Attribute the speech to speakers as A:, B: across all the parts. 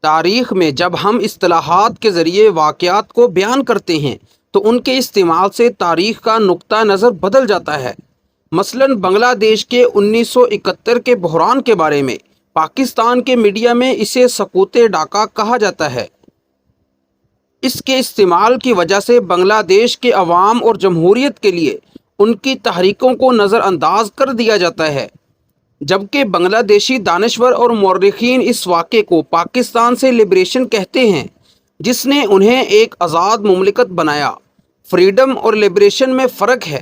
A: تاریخ میں جب ہم اصطلاحات کے ذریعے واقعات کو بیان کرتے ہیں تو ان کے استعمال سے تاریخ کا نقطہ نظر بدل جاتا ہے۔ مثلاً بنگلہ دیش کے 1971 کے بحران کے بارے میں پاکستان کے میڈیا میں اسے سقوط ڈاکہ کہا جاتا ہے۔ اس کے استعمال کی وجہ سے بنگلہ دیش کے عوام اور جمہوریت کے لیے ان کی تحریکوں کو نظر انداز کر دیا جاتا ہے، جبکہ بنگلہ دیشی دانشور اور مورخین اس واقعے کو پاکستان سے لبریشن کہتے ہیں، جس نے انہیں ایک آزاد مملکت بنایا۔ فریڈم اور لبریشن میں فرق ہے۔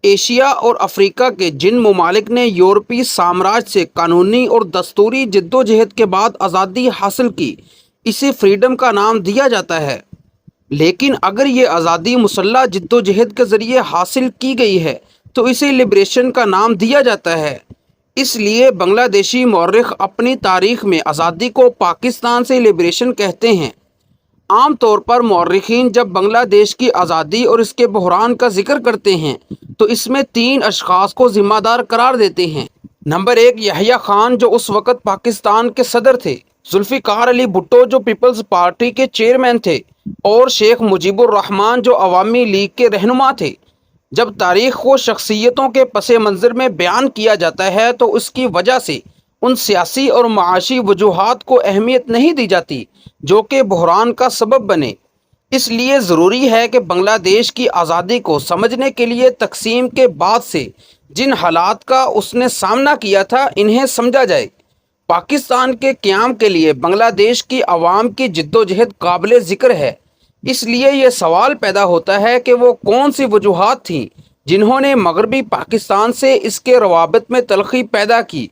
A: ایشیا اور افریقہ کے جن ممالک نے یورپی سامراج سے قانونی اور دستوری جدوجہد کے بعد آزادی حاصل کی، اسے فریڈم کا نام دیا جاتا ہے، لیکن اگر یہ آزادی مسلح جدوجہد کے ذریعے حاصل کی گئی ہے تو اسے لبریشن کا نام دیا جاتا ہے۔ اس لیے بنگلہ دیشی مورخ اپنی تاریخ میں آزادی کو پاکستان سے لبریشن کہتے ہیں۔ عام طور پر مورخین جب بنگلہ دیش کی آزادی اور اس کے بحران کا ذکر کرتے ہیں تو اس میں 3 اشخاص کو ذمہ دار قرار دیتے ہیں۔ نمبر 1، یحییٰ خان جو اس وقت پاکستان کے صدر تھے، ذوالفقار علی بھٹو جو پیپلز پارٹی کے چیئرمین تھے، اور شیخ مجیب الرحمن جو عوامی لیگ کے رہنما تھے۔ جب تاریخ کو شخصیتوں کے پس منظر میں بیان کیا جاتا ہے تو اس کی وجہ سے ان سیاسی اور معاشی وجوہات کو اہمیت نہیں دی جاتی جو کہ بحران کا سبب بنے۔ اس لیے ضروری ہے کہ بنگلہ دیش کی آزادی کو سمجھنے کے لیے تقسیم کے بعد سے جن حالات کا اس نے سامنا کیا تھا انہیں سمجھا جائے۔ پاکستان کے قیام کے لیے بنگلہ دیش کی عوام کی جدوجہد قابل ذکر ہے۔ اس لیے یہ سوال پیدا ہوتا ہے کہ وہ کون سی وجوہات تھیں جنہوں نے مغربی پاکستان سے اس کے روابط میں تلخی پیدا کی۔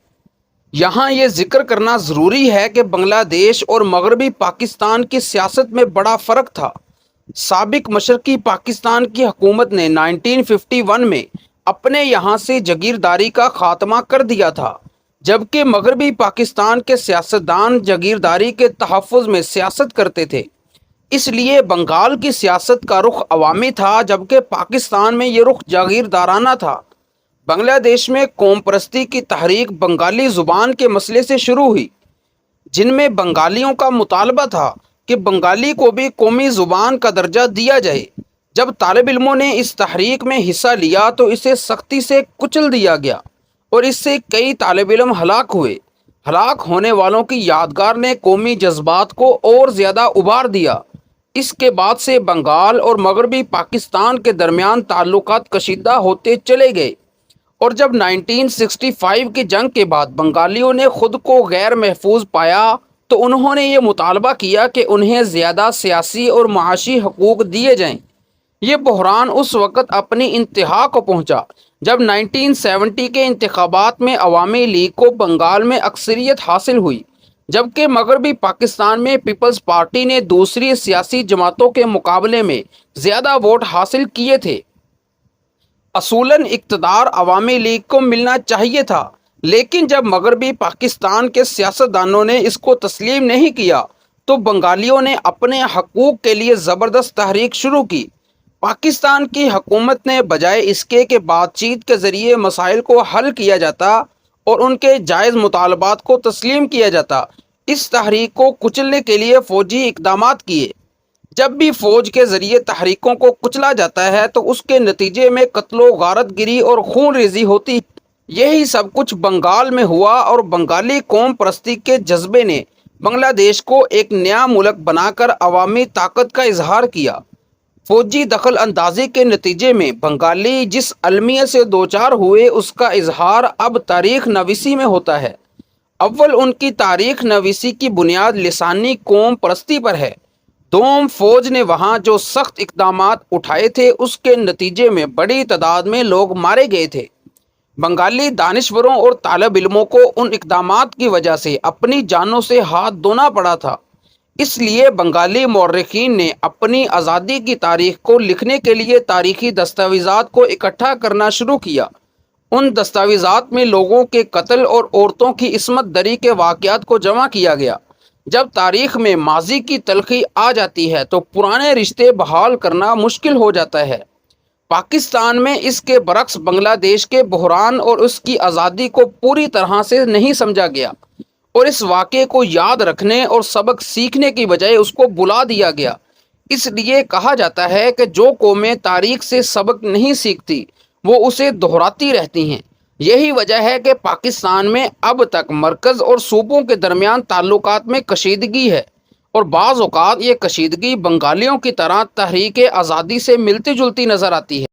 A: یہاں یہ ذکر کرنا ضروری ہے کہ بنگلہ دیش اور مغربی پاکستان کی سیاست میں بڑا فرق تھا۔ سابق مشرقی پاکستان کی حکومت نے 1951 میں اپنے یہاں سے جاگیرداری کا خاتمہ کر دیا تھا، جبکہ مغربی پاکستان کے سیاستدان جاگیرداری کے تحفظ میں سیاست کرتے تھے۔ اس لیے بنگال کی سیاست کا رخ عوامی تھا، جبکہ پاکستان میں یہ رخ جاگیردارانہ تھا۔ بنگلہ دیش میں قوم پرستی کی تحریک بنگالی زبان کے مسئلے سے شروع ہوئی، جن میں بنگالیوں کا مطالبہ تھا کہ بنگالی کو بھی قومی زبان کا درجہ دیا جائے۔ جب طالب علموں نے اس تحریک میں حصہ لیا تو اسے سختی سے کچل دیا گیا اور اس سے کئی طالب علم ہلاک ہوئے۔ ہلاک ہونے والوں کی یادگار نے قومی جذبات کو اور زیادہ ابھار دیا۔ اس کے بعد سے بنگال اور مغربی پاکستان کے درمیان تعلقات کشیدہ ہوتے چلے گئے، اور جب 1965 کی جنگ کے بعد بنگالیوں نے خود کو غیر محفوظ پایا تو انہوں نے یہ مطالبہ کیا کہ انہیں زیادہ سیاسی اور معاشی حقوق دیے جائیں۔ یہ بحران اس وقت اپنی انتہا کو پہنچا جب 1970 کے انتخابات میں عوامی لیگ کو بنگال میں اکثریت حاصل ہوئی، جبکہ مغربی پاکستان میں پیپلز پارٹی نے دوسری سیاسی جماعتوں کے مقابلے میں زیادہ ووٹ حاصل کیے تھے۔ اصولاً اقتدار عوامی لیگ کو ملنا چاہیے تھا، لیکن جب مغربی پاکستان کے سیاستدانوں نے اس کو تسلیم نہیں کیا تو بنگالیوں نے اپنے حقوق کے لیے زبردست تحریک شروع کی۔ پاکستان کی حکومت نے بجائے اس کے بات چیت کے ذریعے مسائل کو حل کیا جاتا اور ان کے جائز مطالبات کو تسلیم کیا جاتا، اس تحریک کو کچلنے کے لیے فوجی اقدامات کیے۔ جب بھی فوج کے ذریعے تحریکوں کو کچلا جاتا ہے تو اس کے نتیجے میں قتل و غارت گری اور خون ریزی ہوتی۔ یہی سب کچھ بنگال میں ہوا اور بنگالی قوم پرستی کے جذبے نے بنگلہ دیش کو ایک نیا ملک بنا کر عوامی طاقت کا اظہار کیا۔ فوجی دخل اندازی کے نتیجے میں بنگالی جس المیت سے دوچار ہوئے اس کا اظہار اب تاریخ نویسی میں ہوتا ہے۔ اول ان کی تاریخ نویسی کی بنیاد لسانی قوم پرستی پر ہے۔ دوم، فوج نے وہاں جو سخت اقدامات اٹھائے تھے اس کے نتیجے میں بڑی تعداد میں لوگ مارے گئے تھے۔ بنگالی دانشوروں اور طالب علموں کو ان اقدامات کی وجہ سے اپنی جانوں سے ہاتھ دھونا پڑا تھا۔ اس لیے بنگالی مورخین نے اپنی آزادی کی تاریخ کو لکھنے کے لیے تاریخی دستاویزات کو اکٹھا کرنا شروع کیا۔ ان دستاویزات میں لوگوں کے قتل اور عورتوں کی عصمت دری کے واقعات کو جمع کیا گیا۔ جب تاریخ میں ماضی کی تلخی آ جاتی ہے تو پرانے رشتے بحال کرنا مشکل ہو جاتا ہے۔ پاکستان میں اس کے برعکس بنگلہ دیش کے بحران اور اس کی آزادی کو پوری طرح سے نہیں سمجھا گیا اور اس واقعے کو یاد رکھنے اور سبق سیکھنے کی بجائے اس کو بلا دیا گیا۔ اس لیے کہا جاتا ہے کہ جو قومیں تاریخ سے سبق نہیں سیکھتی وہ اسے دہراتی رہتی ہیں۔ یہی وجہ ہے کہ پاکستان میں اب تک مرکز اور صوبوں کے درمیان تعلقات میں کشیدگی ہے، اور بعض اوقات یہ کشیدگی بنگالیوں کی طرح تحریک آزادی سے ملتی جلتی نظر آتی ہے۔